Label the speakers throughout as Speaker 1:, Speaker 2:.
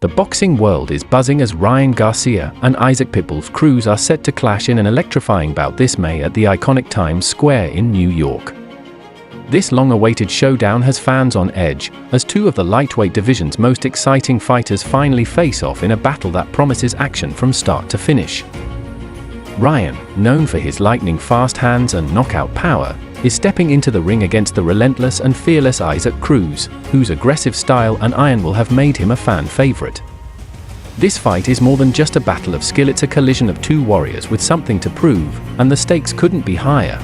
Speaker 1: The boxing world is buzzing as Ryan Garcia and Isaac "Pitbull" Cruz are set to clash in an electrifying bout this May at the iconic Times Square in New York. This long-awaited showdown has fans on edge, as two of the lightweight division's most exciting fighters finally face off in a battle that promises action from start to finish. Ryan, known for his lightning-fast hands and knockout power, is stepping into the ring against the relentless and fearless Isaac Cruz, whose aggressive style and iron will have made him a fan favorite. This fight is more than just a battle of skill, it's a collision of two warriors with something to prove, and the stakes couldn't be higher.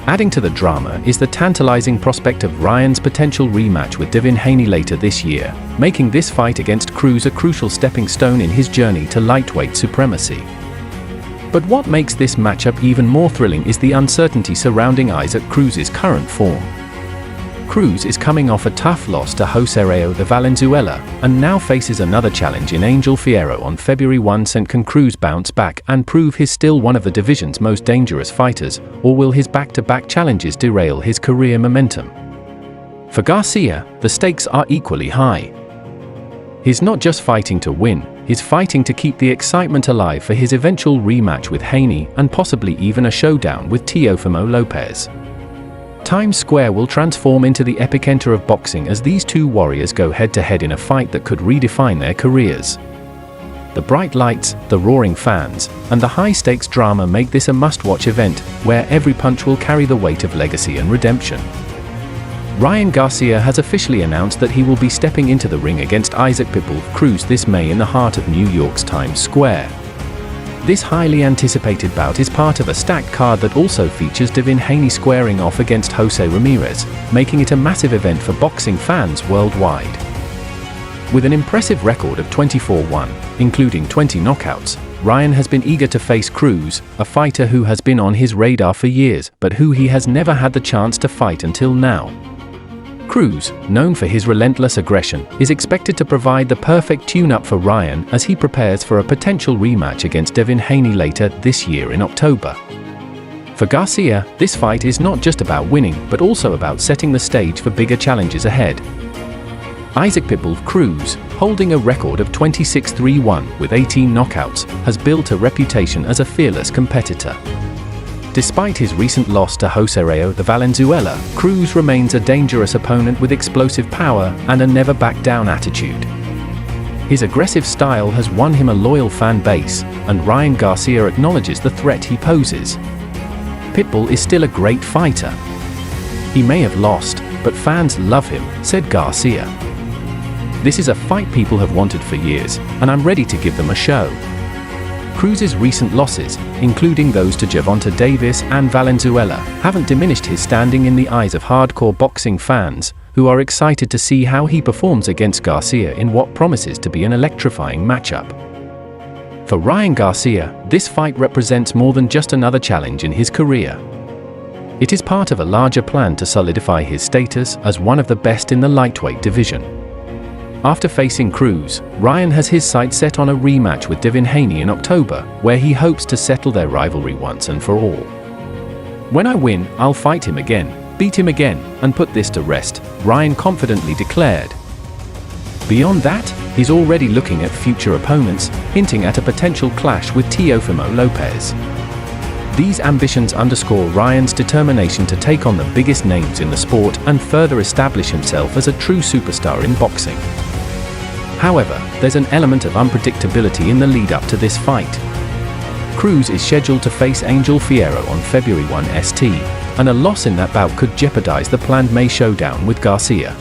Speaker 1: Adding to the drama is the tantalizing prospect of Ryan's potential rematch with Devin Haney later this year, making this fight against Cruz a crucial stepping stone in his journey to lightweight supremacy. But what makes this matchup even more thrilling is the uncertainty surrounding Isaac Cruz's current form. Cruz is coming off a tough loss to José de Valenzuela, and now faces another challenge in Angel Fierro on February 1. Can Cruz bounce back and prove he's still one of the division's most dangerous fighters, or will his back-to-back challenges derail his career momentum? For Garcia, the stakes are equally high. He's not just fighting to win, he's fighting to keep the excitement alive for his eventual rematch with Haney and possibly even a showdown with Teofimo Lopez. Times Square will transform into the epicenter of boxing as these two warriors go head-to-head in a fight that could redefine their careers. The bright lights, the roaring fans, and the high-stakes drama make this a must-watch event, where every punch will carry the weight of legacy and redemption. Ryan Garcia has officially announced that he will be stepping into the ring against Isaac "Pitbull" Cruz this May in the heart of New York's Times Square. This highly anticipated bout is part of a stacked card that also features Devin Haney squaring off against Jose Ramirez, making it a massive event for boxing fans worldwide. With an impressive record of 24-1, including 20 knockouts, Ryan has been eager to face Cruz, a fighter who has been on his radar for years but who he has never had the chance to fight until now. Cruz, known for his relentless aggression, is expected to provide the perfect tune-up for Ryan as he prepares for a potential rematch against Devin Haney later this year in October. For Garcia, this fight is not just about winning but also about setting the stage for bigger challenges ahead. Isaac "Pitbull" Cruz, holding a record of 26-3-1 with 18 knockouts, has built a reputation as a fearless competitor. Despite his recent loss to José de Valenzuela, Cruz remains a dangerous opponent with explosive power and a never-back-down attitude. His aggressive style has won him a loyal fan base, and Ryan Garcia acknowledges the threat he poses. "Pitbull is still a great fighter. He may have lost, but fans love him," said Garcia. "This is a fight people have wanted for years, and I'm ready to give them a show." Cruz's recent losses, including those to Gervonta Davis and Valenzuela, haven't diminished his standing in the eyes of hardcore boxing fans, who are excited to see how he performs against Garcia in what promises to be an electrifying matchup. For Ryan Garcia, this fight represents more than just another challenge in his career. It is part of a larger plan to solidify his status as one of the best in the lightweight division. After facing Cruz, Ryan has his sights set on a rematch with Devin Haney in October, where he hopes to settle their rivalry once and for all. "When I win, I'll fight him again, beat him again, and put this to rest," Ryan confidently declared. Beyond that, he's already looking at future opponents, hinting at a potential clash with Teofimo Lopez. These ambitions underscore Ryan's determination to take on the biggest names in the sport and further establish himself as a true superstar in boxing. However, there's an element of unpredictability in the lead-up to this fight. Cruz is scheduled to face Angel Fierro on February 1 ST, and a loss in that bout could jeopardize the planned May showdown with Garcia.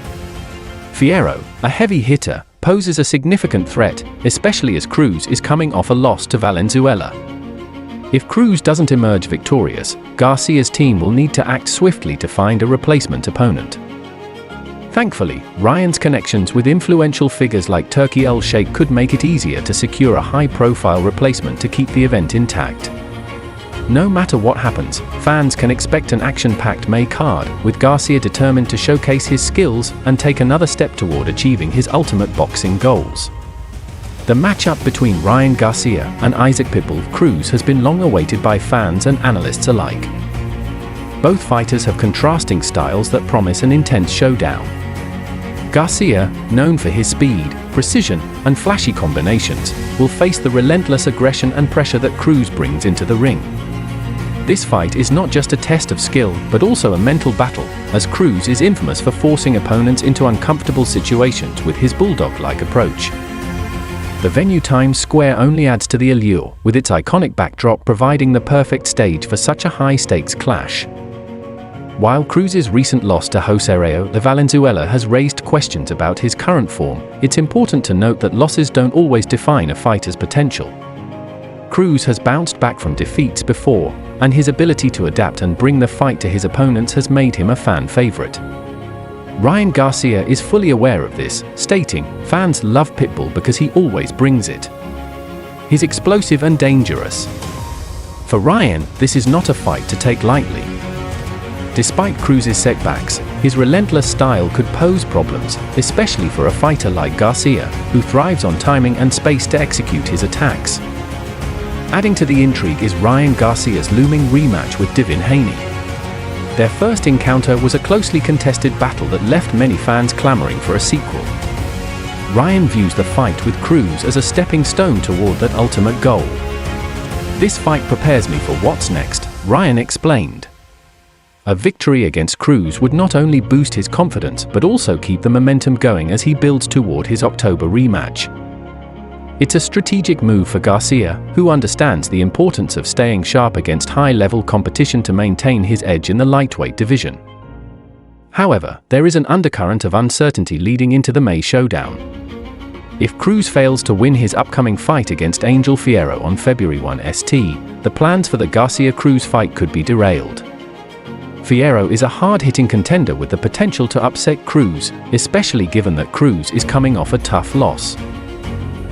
Speaker 1: Fierro, a heavy hitter, poses a significant threat, especially as Cruz is coming off a loss to Valenzuela. If Cruz doesn't emerge victorious, Garcia's team will need to act swiftly to find a replacement opponent. Thankfully, Ryan's connections with influential figures like Turki El-Sheikh could make it easier to secure a high-profile replacement to keep the event intact. No matter what happens, fans can expect an action-packed May card, with Garcia determined to showcase his skills and take another step toward achieving his ultimate boxing goals. The matchup between Ryan Garcia and Isaac "Pitbull" Cruz has been long awaited by fans and analysts alike. Both fighters have contrasting styles that promise an intense showdown. Garcia, known for his speed, precision, and flashy combinations, will face the relentless aggression and pressure that Cruz brings into the ring. This fight is not just a test of skill, but also a mental battle, as Cruz is infamous for forcing opponents into uncomfortable situations with his bulldog-like approach. The venue Times Square only adds to the allure, with its iconic backdrop providing the perfect stage for such a high-stakes clash. While Cruz's recent loss to Jose Arreo de Valenzuela has raised questions about his current form, it's important to note that losses don't always define a fighter's potential. Cruz has bounced back from defeats before, and his ability to adapt and bring the fight to his opponents has made him a fan favorite. Ryan Garcia is fully aware of this, stating, "Fans love Pitbull because he always brings it. He's explosive and dangerous." For Ryan, this is not a fight to take lightly. Despite Cruz's setbacks, his relentless style could pose problems, especially for a fighter like Garcia, who thrives on timing and space to execute his attacks. Adding to the intrigue is Ryan Garcia's looming rematch with Devin Haney. Their first encounter was a closely contested battle that left many fans clamoring for a sequel. Ryan views the fight with Cruz as a stepping stone toward that ultimate goal. "This fight prepares me for what's next," Ryan explained. A victory against Cruz would not only boost his confidence but also keep the momentum going as he builds toward his October rematch. It's a strategic move for Garcia, who understands the importance of staying sharp against high-level competition to maintain his edge in the lightweight division. However, there is an undercurrent of uncertainty leading into the May showdown. If Cruz fails to win his upcoming fight against Angel Fierro on February 1 ST, the plans for the Garcia-Cruz fight could be derailed. Fierro is a hard-hitting contender with the potential to upset Cruz, especially given that Cruz is coming off a tough loss.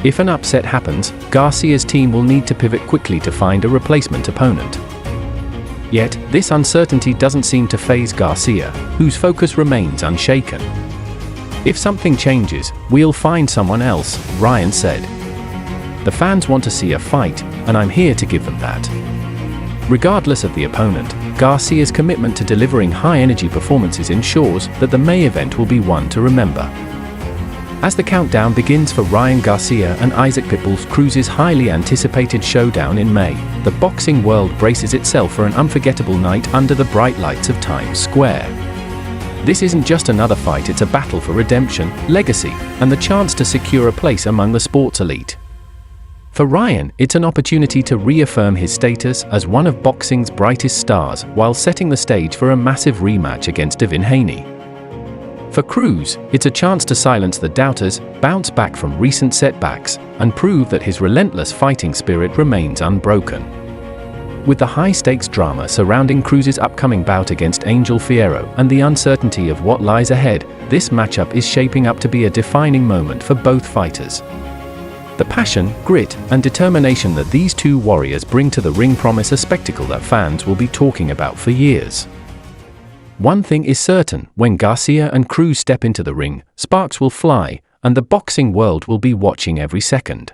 Speaker 1: If an upset happens, Garcia's team will need to pivot quickly to find a replacement opponent. Yet, this uncertainty doesn't seem to faze Garcia, whose focus remains unshaken. "If something changes, we'll find someone else," Ryan said. "The fans want to see a fight, and I'm here to give them that." Regardless of the opponent, Garcia's commitment to delivering high-energy performances ensures that the May event will be one to remember. As the countdown begins for Ryan Garcia and Isaac Pitbull Cruz's highly anticipated showdown in May, the boxing world braces itself for an unforgettable night under the bright lights of Times Square. This isn't just another fight, it's a battle for redemption, legacy, and the chance to secure a place among the sports elite. For Ryan, it's an opportunity to reaffirm his status as one of boxing's brightest stars while setting the stage for a massive rematch against Devin Haney. For Cruz, it's a chance to silence the doubters, bounce back from recent setbacks, and prove that his relentless fighting spirit remains unbroken. With the high-stakes drama surrounding Cruz's upcoming bout against Angel Fierro and the uncertainty of what lies ahead, this matchup is shaping up to be a defining moment for both fighters. The passion, grit, and determination that these two warriors bring to the ring promise a spectacle that fans will be talking about for years. One thing is certain, when Garcia and Cruz step into the ring, sparks will fly, and the boxing world will be watching every second.